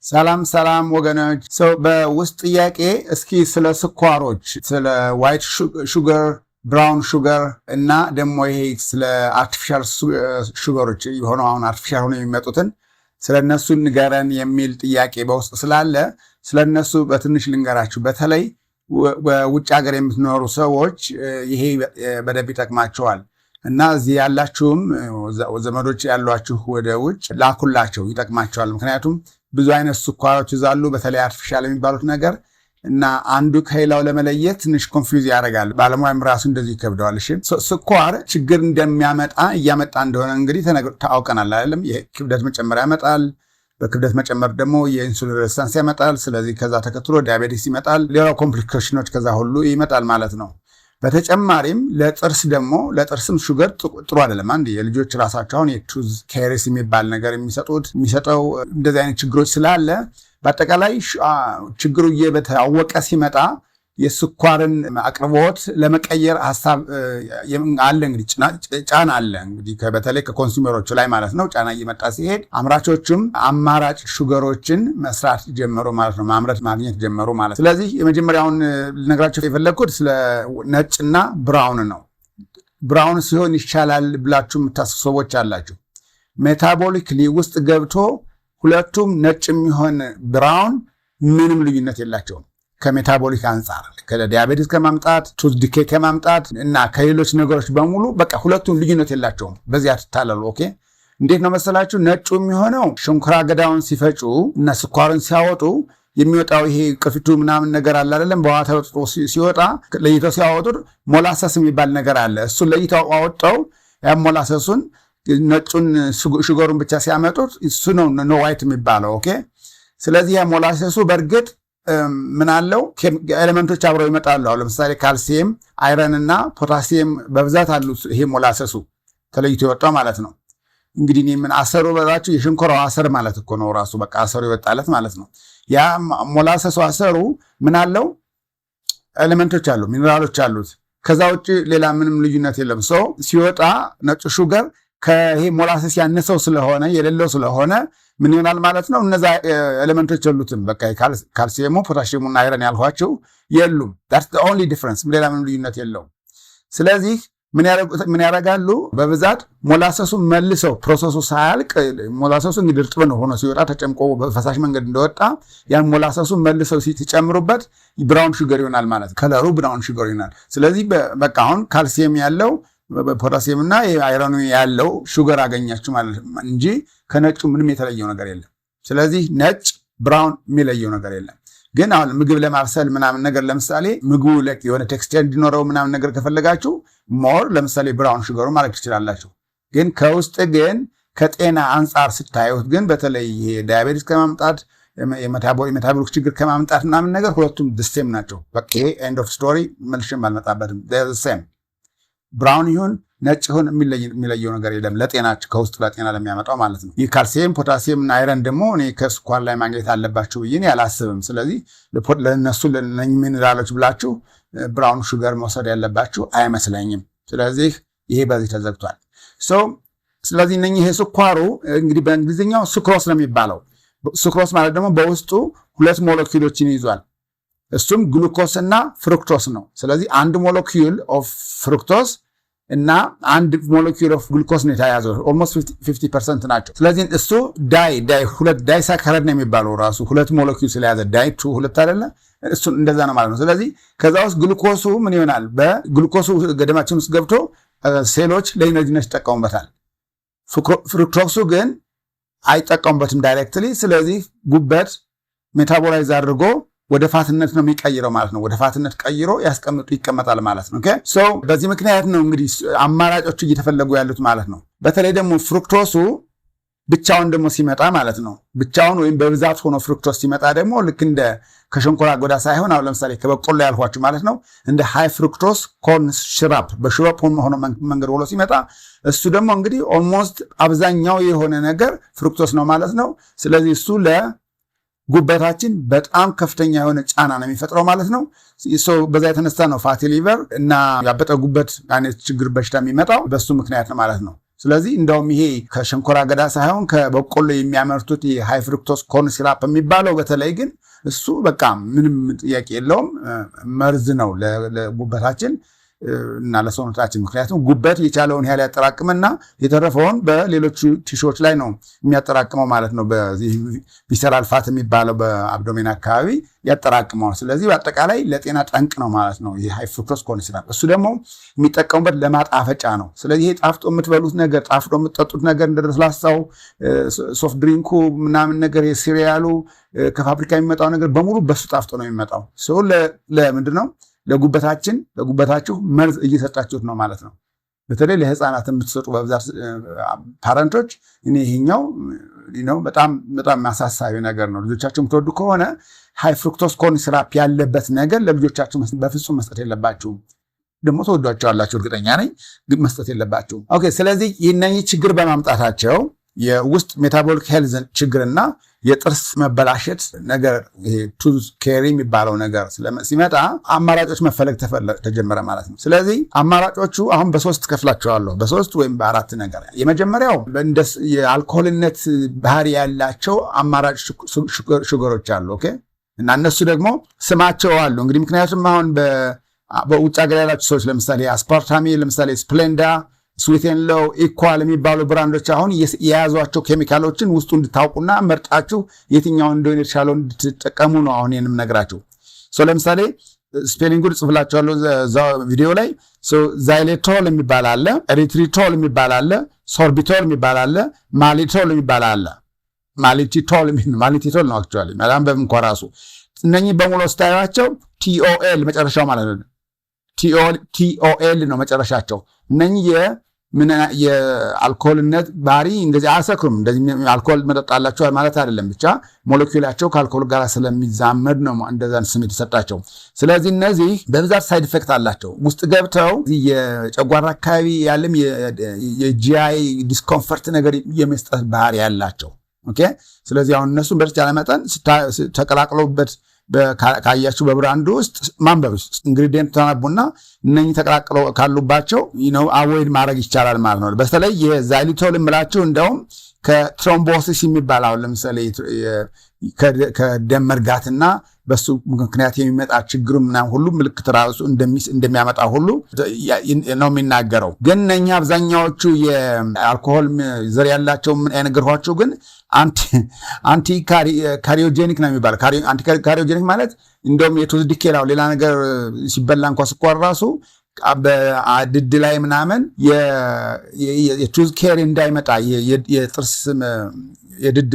ሰላም ወገኖች። በውስጥ ጥያቄ እስኪ ስለ ስኳሮች ስለ ዋይት ሹገር ብራውን ሹገር እና ደግሞ ይሄ ስለ አርቲፊሻል ሹገሮች የሆነው አሁን አርቲፊሻል ሆነው የሚመጡትን ስለነሱ ንገረን የሚል ጥያቄ በውስጥ ስላለ ስለነሱ በትንሽ ልንገራችሁ። በተለይ በውጭ ሀገር የምትኖሩ ሰዎች ይሄ በደንብ ይጠቅማቸዋል እና እዚህ ያላችሁም ዘመዶች ያሏችሁ ወደ ውጭ ላኩላቸው፣ ይጠቅማቸዋል። ምክንያቱም ብዙ አይነት ስኳሮች ይዛሉ፣ በተለይ አርቲፊሻል የሚባሉት ነገር እና አንዱ ከሌላው ለመለየት ትንሽ ኮንፊውዝ ያደርጋል። ባለሙያም ራሱ እንደዚህ ይከብደዋል። እሺ ስኳር ችግር እንደሚያመጣ እያመጣ እንደሆነ እንግዲህ ታውቀናል አይደለም? የክብደት መጨመር ያመጣል። በክብደት መጨመር ደግሞ የኢንሱሊን ሬዚስታንስ ያመጣል። ስለዚህ ከዛ ተከትሎ ዳያቤቲስ ይመጣል። ሌላው ኮምፕሊኬሽኖች ከዛ ሁሉ ይመጣል ማለት ነው። በተጨማሪም ለጥርስም ሹገር ጥሩ አይደለም። አንድ የልጆች ራሳቸው አሁን የቱዝ ካሪስ የሚባል ነገር የሚሰጠው እንደዚህ አይነት ችግሮች ስላለ በአጠቃላይ ችግሩ እየታወቀ ሲመጣ የስኳርን አቅርቦት ለመቀየር ሀሳብ አለ። እንግዲህ ጫና አለ እንግዲህ በተለይ ከኮንሱመሮቹ ላይ ማለት ነው። ጫና እየመጣ ሲሄድ አምራቾቹም አማራጭ ሹገሮችን መስራት ጀመሩ ማለት ነው፣ ማግኘት ጀመሩ ማለት። ስለዚህ የመጀመሪያውን ልነግራቸው የፈለግኩት ስለ ነጭና ብራውን ነው። ብራውን ሲሆን ይሻላል ብላችሁ የምታስቡ ሰዎች አላችሁ። ሜታቦሊክሊ ውስጥ ገብቶ ሁለቱም ነጭ የሚሆን ብራውን ምንም ልዩነት የላቸውም። ከሜታቦሊክ አንጻር ከዲያቤቲስ ከማምጣት ቱዝ ዲኬ ከማምጣት እና ከሌሎች ነገሮች በሙሉ በቃ ሁለቱም ልዩነት የላቸውም። በዚህ አትታለሉ። ኦኬ። እንዴት ነው መሰላችሁ? ነጩ የሚሆነው ሸንኮራ አገዳውን ሲፈጩ እና ስኳርን ሲያወጡ የሚወጣው ይሄ ቅርፊቱ ምናምን ነገር አለ አይደለም? በውሃ ተወጥቶ ሲወጣ ለይተው ሲያወጡት ሞላሰስ የሚባል ነገር አለ። እሱን ለይተው አወጣው። ያ ሞላሰሱን ነጩን ሹገሩን ብቻ ሲያመጡት እሱ ነው ኖ ዋይት የሚባለው። ኦኬ። ስለዚህ ያ ሞላሰሱ በእርግጥ ምን አለው? ኤሌመንቶች አብረው ይመጣሉ። አሁን ለምሳሌ ካልሲየም፣ አይረን እና ፖታሲየም በብዛት አሉ። ይሄ ሞላሰሱ ተለይቶ የወጣው ማለት ነው። እንግዲህ ምን አሰሩ በላችሁ? የሽንኮራው አሰር ማለት እኮ ነው ራሱ በቃ አሰሩ ይወጣለት ማለት ነው። ያ ሞላሰሱ አሰሩ ምን አለው? ኤሌመንቶች አሉ፣ ሚነራሎች አሉት። ከዛ ውጭ ሌላ ምንም ልዩነት የለም። ሲወጣ ነጩ ሹገር ከይሄ ሞላሰስ ያነሰው ስለሆነ የሌለው ስለሆነ ምን ይሆናል ማለት ነው? እነዛ ኤሌመንቶች የሉትም። በቃ ካልሲየሙ፣ ፖታሺየሙና አይረን ያልኋቸው የሉም። that's the only difference። ሌላ ምንም ልዩነት የለውም። ስለዚህ ምን ያደርጋሉ? በብዛት ሞላሰሱን መልሰው ፕሮሰሱ ሳያልቅ ሞላሰሱ እንግዲህ እርጥብ ነው ሆኖ ሲወጣ ተጨምቆ በፈሳሽ መንገድ እንደወጣ ያን ሞላሰሱን መልሰው ሲጨምሩበት ብራውን ሹገር ይሆናል ማለት ነው። ከለሩ ብራውን ሹገር ይሆናል። ስለዚህ በቃ አሁን ካልሲየም ያለው ፖታሲየም እና አይረኑ ያለው ሹገር አገኛችሁ ማለት እንጂ ከነጩ ምንም የተለየው ነገር የለም። ስለዚህ ነጭ ብራውን የሚለየው ነገር የለም። ግን አሁን ምግብ ለማብሰል ምናምን ነገር ለምሳሌ ምግቡ የሆነ ቴክስቸር እንዲኖረው ምናምን ነገር ከፈለጋችሁ ሞር ለምሳሌ ብራውን ሹገሩ ማድረግ ትችላላችሁ። ግን ከውስጥ ግን ከጤና አንጻር ስታዩት ግን በተለይ ዳያቤቲስ ከማምጣት የሜታቦሊክ ችግር ከማምጣት ምናምን ነገር ሁለቱም ደሴም ናቸው። በቃ ኤንድ ኦፍ ስቶሪ መልሽም አልመጣበትም። ሴም ብራውን ይሁን ነጭ ይሁን የሚለየው ነገር የለም ለጤናችሁ ከውስጥ ለጤና ለሚያመጣው ማለት ነው። ይህ ካልሲየም፣ ፖታሲየም እና አይረን ደግሞ እኔ ከስኳር ላይ ማግኘት አለባችሁ ብዬ አላስብም። ስለዚህ ለነሱ ሚኒራሎች ብላችሁ ብራውን ሹገር መውሰድ ያለባችሁ አይመስለኝም። ስለዚህ ይሄ በዚህ ተዘግቷል። ስለዚህ ይሄ ስኳሩ እንግዲህ በእንግሊዝኛው ሱክሮስ ነው የሚባለው። ሱክሮስ ማለት ደግሞ በውስጡ ሁለት ሞለኪውሎችን ይዟል። እሱም ግሉኮስ እና ፍሩክቶስ ነው። ስለዚህ አንድ ሞለኪውል ኦፍ ፍሩክቶስ እና አንድ ሞለኪውል ኦፍ ግሉኮስ ነው የተያዘው። ኦልሞስት 50% ናቸው። ስለዚህ እሱ ሁለት ዳይሳካራይድ ነው የሚባለው ራሱ ሁለት ሞለኪውል ስለያዘ ሁለት አይደለ? እሱ እንደዛ ነው ማለት ነው። ስለዚህ ከዛ ውስጥ ግሉኮሱ ምን ይሆናል? በግሉኮሱ ገደማችን ውስጥ ገብቶ ሴሎች ለኢነርጂነት ይጠቀሙበታል። ፍሩክቶሱ ግን አይጠቀሙበትም ዳይሬክትሊ። ስለዚህ ጉበት ሜታቦላይዝ አድርጎ ወደ ፋትነት ነው የሚቀይረው ማለት ነው። ወደ ፋትነት ቀይሮ ይቀመጣል ማለት ነው። ኦኬ በዚህ ምክንያት ነው እንግዲህ አማራጮች እየተፈለጉ ያሉት ማለት ነው። በተለይ ደግሞ ፍሩክቶሱ ብቻውን ደግሞ ሲመጣ ማለት ነው። ብቻውን ወይም በብዛት ሆኖ ፍሩክቶስ ሲመጣ ደግሞ ልክ እንደ ከሸንኮራ አገዳ ሳይሆን አሁን ለምሳሌ ከበቆሎ ያልኋችሁ ማለት ነው እንደ ሃይ ፍሩክቶስ ኮርን ሽራፕ በሽራፕ ሆኖ መንገድ ብሎ ሲመጣ እሱ ደግሞ እንግዲህ ኦልሞስት አብዛኛው የሆነ ነገር ፍሩክቶስ ነው ማለት ነው። ስለዚህ እሱ ጉበታችን በጣም ከፍተኛ የሆነ ጫና ነው የሚፈጥረው ማለት ነው። በዛ የተነሳ ነው ፋቲ ሊቨር እና ያበጠ ጉበት አይነት ችግር በሽታ የሚመጣው በሱ ምክንያት ነው ማለት ነው። ስለዚህ እንደውም ይሄ ከሸንኮራ አገዳ ሳይሆን ከበቆሎ የሚያመርቱት ሃይ ፍሩክቶስ ኮርን ሲራፕ የሚባለው በተለይ ግን እሱ በቃ ምንም ጥያቄ የለውም መርዝ ነው ለጉበታችን እና ለሰውነታችን። ምክንያቱም ጉበት የቻለውን ያህል ያጠራቅምና የተረፈውን በሌሎች ቲሾች ላይ ነው የሚያጠራቅመው ማለት ነው። በዚህ ቪሰራል ፋት የሚባለው በአብዶሜን አካባቢ ያጠራቅመዋል። ስለዚህ በአጠቃላይ ለጤና ጠንቅ ነው ማለት ነው ይህ ሃይ ፍሩክቶስ ኮርን ሲራፕ። እሱ ደግሞ የሚጠቀሙበት ለማጣፈጫ ነው። ስለዚህ ይሄ ጣፍጦ የምትበሉት ነገር፣ ጣፍጦ የምትጠጡት ነገር እንደ ለስላሳው ሶፍት ድሪንኩ ምናምን ነገር የሲሪያሉ ከፋብሪካ የሚመጣው ነገር በሙሉ በሱ ጣፍጦ ነው የሚመጣው። ሰው ለምንድን ነው ለጉበታችሁ መርዝ እየሰጣችሁት ነው ማለት ነው። በተለይ ለህፃናት የምትሰጡ በብዛት ፓረንቶች እኔ ይሄኛው በጣም አሳሳቢ ነገር ነው። ልጆቻችሁ የምትወዱ ከሆነ ሃይ ፍሩክቶስ ኮርን ሲራፕ ያለበት ነገር ለልጆቻችሁ በፍጹም መስጠት የለባችሁም። ደግሞ ተወዷቸዋላችሁ እርግጠኛ ነኝ፣ ግን መስጠት የለባችሁም። ኦኬ። ስለዚህ ይህነኚህ ችግር በማምጣታቸው የውስጥ ሜታቦሊክ ሄልዝ ችግርና የጥርስ መበላሸት ነገር ቱዝ ኬሪ የሚባለው ነገር ሲመጣ አማራጮች መፈለግ ተጀመረ ማለት ነው። ስለዚህ አማራጮቹ አሁን በሶስት ከፍላቸዋለሁ፣ በሶስት ወይም በአራት ነገር። የመጀመሪያው የአልኮሆልነት ባህሪ ያላቸው አማራጭ ሹገሮች አሉ። ኦኬ። እና እነሱ ደግሞ ስማቸው አሉ እንግዲህ። ምክንያቱም አሁን በውጭ ሀገር ያላቸው ሰዎች ለምሳሌ አስፓርታሚ፣ ለምሳሌ ስፕሌንዳ፣ ስዊቴን ሎው፣ ኢኳል የሚባሉ ብራንዶች አሁን የያዟቸው ኬሚካሎችን ውስጡ እንድታውቁና መርጣችሁ የትኛውን እንደሆነ የተሻለው እንድትጠቀሙ ነው አሁን ይህንም ነግራችሁ። ለምሳሌ ስፔሊንጉን ጽፍላችኋለሁ እዛው ቪዲዮ ላይ። ዛይሌቶል የሚባል አለ፣ ኤሪትሪቶል የሚባል አለ፣ ሶርቢቶል የሚባል አለ፣ ማሊቶል የሚባል አለ። ማሊቲቶል ነው አክቹዋሊ ማዳም በእንኳ ራሱ እነኚህ በሙሉ ስታዩዋቸው ቲኦኤል መጨረሻው ማለት ነው። ቲኦኤል ነው መጨረሻቸው። እነኚህ የአልኮልነት ባህሪ እንደዚህ አያሰክሩም። እንደዚህ አልኮል መጠጣላቸው ማለት አይደለም፣ ብቻ ሞለኪውላቸው ከአልኮል ጋር ስለሚዛመድ ነው እንደዛን ስም የተሰጣቸው። ስለዚህ እነዚህ በብዛት ሳይድ ኢፌክት አላቸው። ውስጥ ገብተው የጨጓራ አካባቢ ያለም የጂአይ ዲስኮምፈርት ነገር የመስጠት ባህሪ ያላቸው። ኦኬ። ስለዚህ አሁን እነሱን በተቻለ መጠን ተቀላቅለውበት ካያችሁ በብራንዱ ውስጥ ማንበብ ኢንግሪዲየንት ተናቡና እነኚህ ተቀላቅለው ካሉባቸው አቮይድ ማድረግ ይቻላል ማለት ነው። በተለይ የዛይሊቶል የምላችሁ እንደውም ከትሮምቦሲስ የሚባል አሁን ለምሳሌ ከደም መርጋትና በሱ ምክንያት የሚመጣ ችግሩ ምናምን ሁሉ ምልክት ራሱ እንደሚያመጣ ሁሉ ነው የሚናገረው። ግን እነኛ አብዛኛዎቹ የአልኮሆል ዘር ያላቸው ምን አይነገርኋቸው ግን አንቲ ካሪዮጄኒክ ነው የሚባለው። አንቲ ካሪዮጄኒክ ማለት እንደውም የቱዝ ዲኬላው ሌላ ነገር ሲበላ እንኳ ስኳር ራሱ በድድ ላይ ምናምን የቱዝ ኬሪ እንዳይመጣ የጥርስ የድድ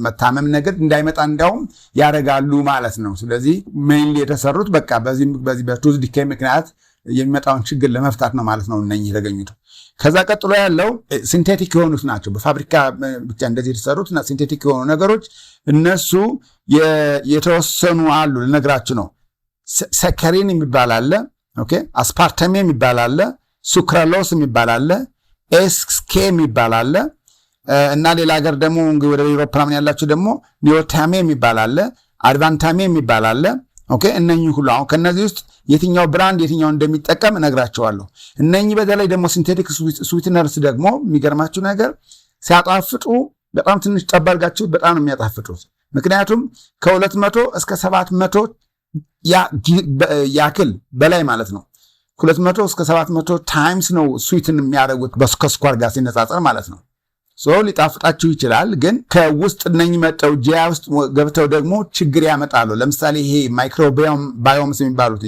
መታመም ነገር እንዳይመጣ እንዲያውም ያደርጋሉ ማለት ነው። ስለዚህ ሜይንሊ የተሰሩት በቃ በዚህ በቱዝ ዲኬ ምክንያት የሚመጣውን ችግር ለመፍታት ነው ማለት ነው እነኚህ የተገኙት። ከዛ ቀጥሎ ያለው ሲንቴቲክ የሆኑት ናቸው። በፋብሪካ ብቻ እንደዚህ የተሰሩት እና ሲንቴቲክ የሆኑ ነገሮች እነሱ የተወሰኑ አሉ ልነግራችሁ ነው። ሰከሪን የሚባል አለ፣ ኦኬ፣ አስፓርተሜ የሚባል አለ፣ ሱክራሎስ የሚባል አለ፣ ኤስኬ የሚባል አለ እና ሌላ ሀገር ደግሞ ወደ አውሮፓ ምናምን ያላችሁ ደግሞ ኒዮታሜ የሚባል አለ፣ አድቫንታሜ የሚባል አለ። ኦኬ። እነኚህ ሁሉ አሁን ከነዚህ ውስጥ የትኛው ብራንድ የትኛው እንደሚጠቀም እነግራቸዋለሁ። እነኚህ በተለይ ደግሞ ሲንቴቲክ ስዊትነርስ ደግሞ የሚገርማችሁ ነገር ሲያጣፍጡ በጣም ትንሽ ጠብ አድርጋችሁ በጣም ነው የሚያጣፍጡት። ምክንያቱም ከ200 እስከ 700 ያክል በላይ ማለት ነው። 200 እስከ 700 ታይምስ ነው ስዊትን የሚያደርጉት ከስኳር ጋር ሲነጻጸር ማለት ነው። ሊጣፍጣችሁ ይችላል፣ ግን ከውስጥ እነኚህ መጠው ጂያ ውስጥ ገብተው ደግሞ ችግር ያመጣሉ። ለምሳሌ ይሄ ማይክሮባዮምስ የሚባሉት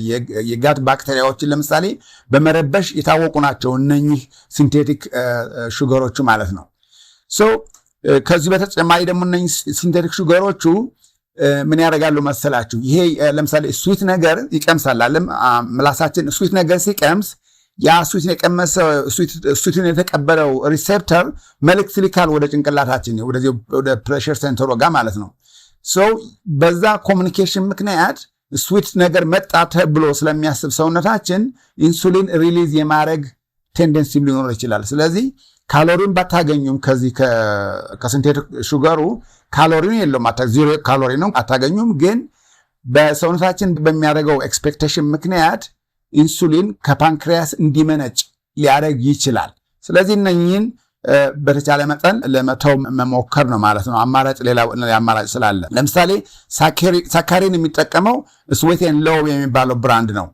የጋት ባክቴሪያዎችን ለምሳሌ በመረበሽ የታወቁ ናቸው እነኚህ ሲንቴቲክ ሹገሮቹ ማለት ነው። ከዚህ በተጨማሪ ደግሞ እነኚህ ሲንቴቲክ ሹገሮቹ ምን ያደርጋሉ መሰላችሁ? ይሄ ለምሳሌ ስዊት ነገር ይቀምሳል አለም ምላሳችን ስዊት ነገር ሲቀምስ ያ ስዊትን የቀመሰ ስዊትን የተቀበለው ሪሴፕተር መልእክት ልካል ወደ ጭንቅላታችን ወደ ፕሬሸር ሴንተሩ ጋር ማለት ነው። በዛ ኮሚኒኬሽን ምክንያት ስዊት ነገር መጣ ተብሎ ስለሚያስብ ሰውነታችን ኢንሱሊን ሪሊዝ የማድረግ ቴንደንሲ ሊኖር ይችላል። ስለዚህ ካሎሪን ባታገኙም ከዚህ ከሲንቴቲክ ሹገሩ ካሎሪን የለውም፣ ዜሮ ካሎሪ ነው አታገኙም። ግን በሰውነታችን በሚያደርገው ኤክስፔክቴሽን ምክንያት ኢንሱሊን ከፓንክሪያስ እንዲመነጭ ሊያደርግ ይችላል። ስለዚህ እነኚህን በተቻለ መጠን ለመተው መሞከር ነው ማለት ነው። አማራጭ ሌላ አማራጭ ስላለ ለምሳሌ ሳካሪን የሚጠቀመው ስዊት ኤንድ ሎው የሚባለው ብራንድ ነው።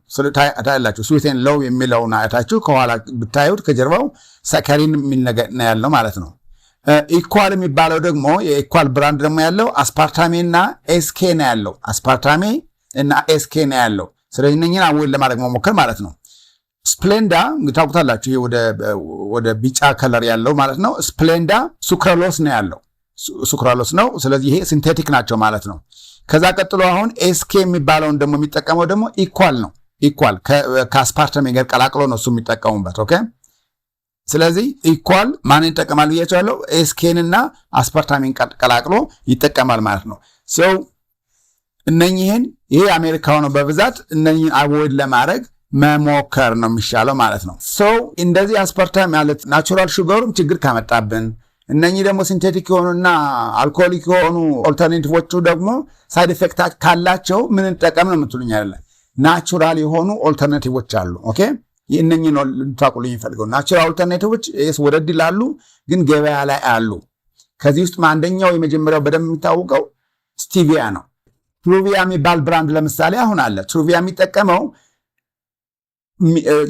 ታያላችሁ ስዊት ኤንድ ሎው የሚለውን አይታችሁ ከኋላ ብታዩት ከጀርባው ሳካሪን የሚል ነገር ነው ያለው ማለት ነው። ኢኳል የሚባለው ደግሞ የኢኳል ብራንድ ደግሞ ያለው አስፓርታሜ እና ኤስኬ ነው ያለው። አስፓርታሜ እና ኤስኬ ነው ያለው። ስለዚህ እነኝህን አወል ለማድረግ መሞከር ማለት ነው። ስፕሌንዳ ታውቁታላችሁ፣ ይሄ ወደ ቢጫ ከለር ያለው ማለት ነው። ስፕሌንዳ ሱክራሎስ ነው ያለው፣ ሱክራሎስ ነው። ስለዚህ ይሄ ሲንቴቲክ ናቸው ማለት ነው። ከዛ ቀጥሎ አሁን ኤስኬ የሚባለውን ደግሞ የሚጠቀመው ደግሞ ኢኳል ነው። ኢኳል ከአስፓርታሜ ጋር ቀላቅሎ ነው እሱ የሚጠቀሙበት። ኦኬ ስለዚህ ኢኳል ማን ይጠቀማል ብያቸዋለሁ? ኤስኬን እና አስፓርታሜን ቀላቅሎ ይጠቀማል ማለት ነው። ሰው እነኚህን ይሄ አሜሪካው ነው በብዛት እነኚህን አቮይድ ለማድረግ መሞከር ነው የሚሻለው ማለት ነው። ሰው እንደዚህ አስፓርታም ማለት ናቹራል ሹገሩም ችግር ካመጣብን እነኚህ ደግሞ ሲንቴቲክ የሆኑና አልኮሊክ የሆኑ ኦልተርኔቲቮቹ ደግሞ ሳይድ ኢፌክት ካላቸው ምን እንጠቀም ነው የምትሉኝ አይደለ? ናቹራል የሆኑ ኦልተርኔቲቮች አሉ። ኦኬ እነኚህ ነው ልታቁልኝ ይፈልገው። ናቹራል ኦልተርኔቲቮች ወደድ ይላሉ፣ ግን ገበያ ላይ አሉ። ከዚህ ውስጥ አንደኛው የመጀመሪያው በደንብ የሚታወቀው ስቲቪያ ነው። ትሩቪያ የሚባል ብራንድ ለምሳሌ አሁን አለ። ትሩቪያ የሚጠቀመው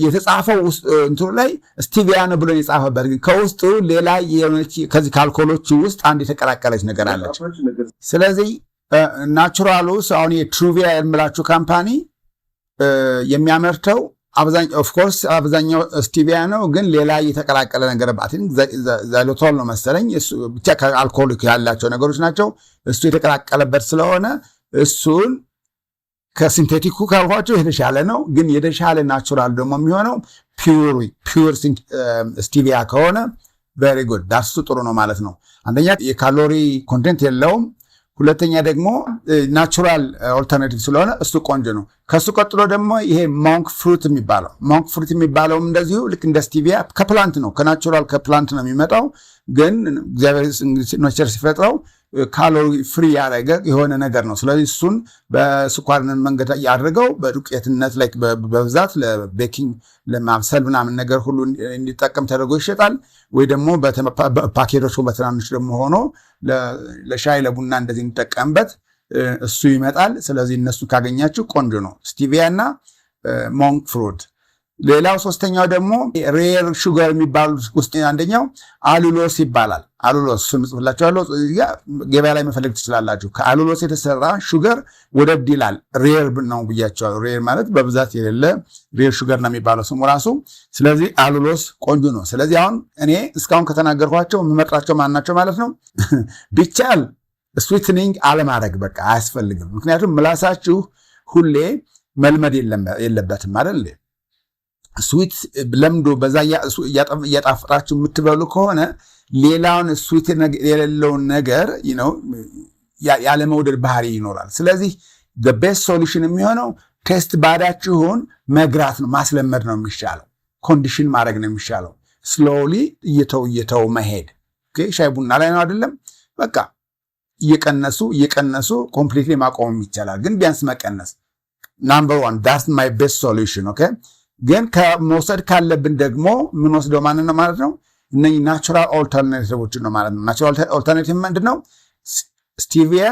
የተጻፈው እንትኑ ላይ ስቲቪያ ነው ብሎ የጻፈበት ግን ከውስጡ ሌላ የሆነች ከዚህ ከአልኮሎቹ ውስጥ አንድ የተቀላቀለች ነገር አለች። ስለዚህ ናቹራሉ አሁን የትሩቪያ የምላችሁ ካምፓኒ የሚያመርተው አብዛኛው ስቲቪያ ነው፣ ግን ሌላ የተቀላቀለ ነገር ዛይሎቶል ነው መሰለኝ። ብቻ ከአልኮሊክ ያላቸው ነገሮች ናቸው። እሱ የተቀላቀለበት ስለሆነ እሱን ከሲንቴቲኩ ካልኳቸው የተሻለ ነው። ግን የተሻለ ናቹራል ደግሞ የሚሆነው ፒውር ስቲቪያ ከሆነ ቬሪ ጉድ ዳሱ ጥሩ ነው ማለት ነው። አንደኛ የካሎሪ ኮንቴንት የለውም፣ ሁለተኛ ደግሞ ናቹራል ኦልተርናቲቭ ስለሆነ እሱ ቆንጆ ነው። ከሱ ቀጥሎ ደግሞ ይሄ ሞንክ ፍሩት የሚባለው እንደዚሁ ልክ እንደ ስቲቪያ ከፕላንት ነው፣ ከናቹራል ከፕላንት ነው የሚመጣው። ግን እግዚአብሔር ኔቸር ሲፈጥረው ካሎሪ ፍሪ ያደረገ የሆነ ነገር ነው። ስለዚህ እሱን በስኳርንን መንገድ ያደርገው በዱቄትነት ላይ በብዛት ለቤኪንግ ለማብሰል ምናምን ነገር ሁሉ እንዲጠቀም ተደርጎ ይሸጣል። ወይ ደግሞ ፓኬቶች በትናንሽ ደግሞ ሆኖ ለሻይ ለቡና እንደዚህ እንጠቀምበት እሱ ይመጣል። ስለዚህ እነሱ ካገኛችሁ ቆንጆ ነው፣ ስቲቪያ እና ሞንክ ፍሩት። ሌላው ሶስተኛው ደግሞ ሬር ሹገር የሚባሉት ውስጥ አንደኛው አሉሎስ ይባላል። አሉሎስ እሱን ጽፍላችኋለሁ፣ ገበያ ላይ መፈለግ ትችላላችሁ። ከአሉሎስ የተሰራ ሹገር ወደድ ይላል። ሬር ነው ብያቸዋለሁ። ሬር ማለት በብዛት የሌለ ሬር ሹገር ነው የሚባለው ስሙ ራሱ። ስለዚህ አሉሎስ ቆንጆ ነው። ስለዚህ አሁን እኔ እስካሁን ከተናገርኳቸው የምመርጣቸው ማናቸው ማለት ነው? ቢቻል ስዊትኒንግ አለማድረግ በቃ አያስፈልግም። ምክንያቱም ምላሳችሁ ሁሌ መልመድ የለበትም አይደል? ስዊት ለምዶ በዛ እያጣፍጣችሁ የምትበሉ ከሆነ ሌላውን ስዊት የሌለውን ነገር ያለመውደድ ባህሪ ይኖራል። ስለዚህ ቤስት ሶሉሽን የሚሆነው ቴስት ባዳችሁን መግራት ነው፣ ማስለመድ ነው የሚሻለው። ኮንዲሽን ማድረግ ነው የሚሻለው። ስሎሊ እየተው መሄድ። ሻይ ቡና ላይ ነው አይደለም? በቃ እየቀነሱ ኮምፕሊትሊ ማቆም ይቻላል፣ ግን ቢያንስ መቀነስ ናምበር ዋን ዳትስ ማይ ቤስት ሶሉሽን። ኦኬ ግን ከመውሰድ ካለብን ደግሞ የምንወስደው ማንን ነው ማለት ነው? እነኚህ ናቹራል ኦልተርናቲቮችን ነው ማለት ነው። ናቹራል ኦልተርናቲቭ ምንድን ነው? ስቲቪያ፣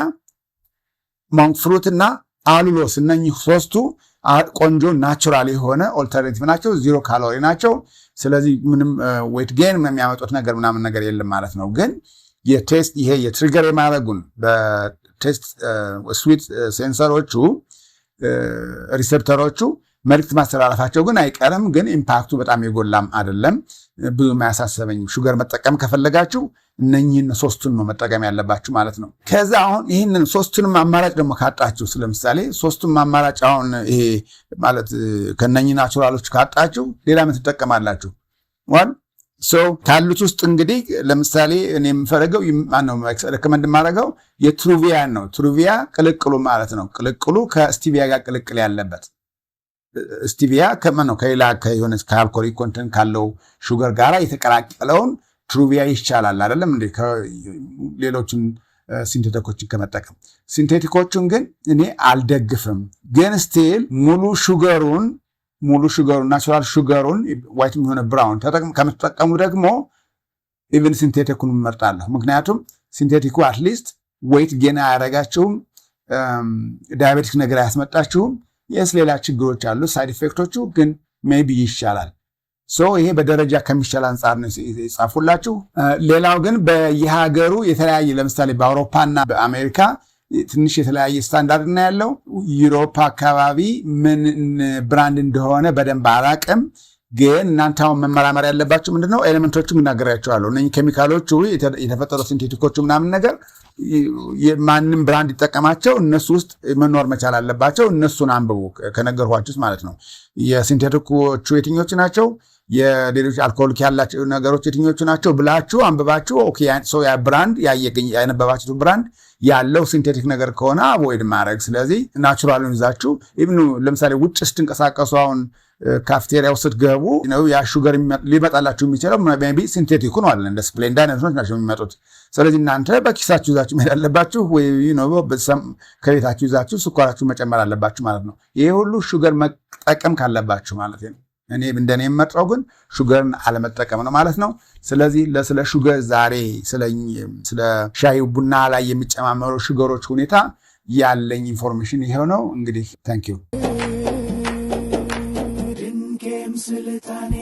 ሞንክ ፍሩት እና አሉሎስ። እነኚህ ሶስቱ ቆንጆ ናቹራል የሆነ ኦልተርናቲቭ ናቸው። 0 ካሎሪ ናቸው። ስለዚህ ምንም ዌት ጌን የሚያመጡት ነገር ምናምን ነገር የለም ማለት ነው። ግን የቴስት ይሄ የትሪገር የማድረጉን በቴስት ስዊት ሴንሰሮቹ ሪሴፕተሮቹ መልክት ማስተላለፋቸው ግን አይቀርም። ግን ኢምፓክቱ በጣም የጎላም አይደለም፣ ብዙ አያሳሰበኝም። ሹገር መጠቀም ከፈለጋችሁ እነኚህን ሶስቱን ነው መጠቀም ያለባችሁ ማለት ነው። ከዛ አሁን ይህንን ሶስቱንም አማራጭ ደግሞ ካጣችሁ፣ ለምሳሌ ሶስቱም አማራጭ አሁን ይሄ ማለት ከነኚህ ናቹራሎች ካጣችሁ ሌላ ምን ትጠቀማላችሁ? ካሉት ውስጥ እንግዲህ ለምሳሌ እኔ የምፈለገው ረከመንድ የማደርገው የትሩቪያን ነው። ትሩቪያ ቅልቅሉ ማለት ነው። ቅልቅሉ ከስቲቪያ ጋር ቅልቅል ያለበት ስቲቪያ ከሌላ ከሆነ ከአልኮሊክ ኮንተንት ካለው ሹገር ጋር የተቀላቀለውን ትሩቪያ ይቻላል አይደለም እንዴ? ሌሎችን ሲንቴቲኮችን ከመጠቀም ሲንቴቲኮቹን ግን እኔ አልደግፍም። ግን ስቲል ሙሉ ሹገሩን ሙሉ ሹገሩን ናቹራል ሹገሩን ዋይት የሆነ ብራውን ከምትጠቀሙ ደግሞ ኢቭን ሲንቴቲኩን እመርጣለሁ። ምክንያቱም ሲንቴቲኩ አትሊስት ዌይት ጌን አያደርጋችሁም፣ ዳያቤቲክ ነገር አያስመጣችሁም። የስ ሌላ ችግሮች አሉ ሳይድ ኢፌክቶቹ ግን ሜቢ ይሻላል። ይሄ በደረጃ ከሚሻል አንጻር ነው የጻፉላችሁ። ሌላው ግን በየሀገሩ የተለያየ ለምሳሌ በአውሮፓና በአሜሪካ ትንሽ የተለያየ ስታንዳርድ ነው ያለው። ዩሮፕ አካባቢ ምን ብራንድ እንደሆነ በደንብ አላቅም። ግን እናንተ አሁን መመራመር ያለባችሁ ምንድነው ኤሌመንቶቹ እናገራቸዋለሁ። እነኚህ ኬሚካሎቹ የተፈጠሩ ሲንቴቲኮቹ ምናምን ነገር ማንም ብራንድ ይጠቀማቸው እነሱ ውስጥ መኖር መቻል አለባቸው። እነሱን አንብቡ ከነገርኳችሁ ማለት ነው። የሲንቴቲኮቹ የትኞቹ ናቸው፣ የሌሎች አልኮሆሊክ ያላቸው ነገሮች የትኞቹ ናቸው ብላችሁ አንብባችሁ ኦኬ ያ ብራንድ ያነበባችሁት ብራንድ ያለው ሲንቴቲክ ነገር ከሆነ አቮይድ ማድረግ። ስለዚህ ናቹራሉን ይዛችሁ ኢቭን ለምሳሌ ውጭ ስትንቀሳቀሱ አሁን ካፍቴሪያው ስትገቡ ያ ሹገር ሊመጣላችሁ የሚችለው ሜቢ ሲንቴቲኩ ነው አለ እንደ ስፕሌንድ አይነቶች ናቸው የሚመጡት። ስለዚህ እናንተ በኪሳችሁ ይዛችሁ መሄድ አለባችሁ ወይ ከቤታችሁ ይዛችሁ ስኳራችሁ መጨመር አለባችሁ ማለት ነው። ይሄ ሁሉ ሹገር መጠቀም ካለባችሁ ማለት ነው። እኔ እንደኔ የምመርጠው ግን ሹገርን አለመጠቀም ነው ማለት ነው። ስለዚህ ስለ ሹገር ዛሬ ስለ ሻይ ቡና ላይ የሚጨማመሩ ሹገሮች ሁኔታ ያለኝ ኢንፎርሜሽን ይሄው ነው። እንግዲህ ታንክ ዩ ስልጣኔ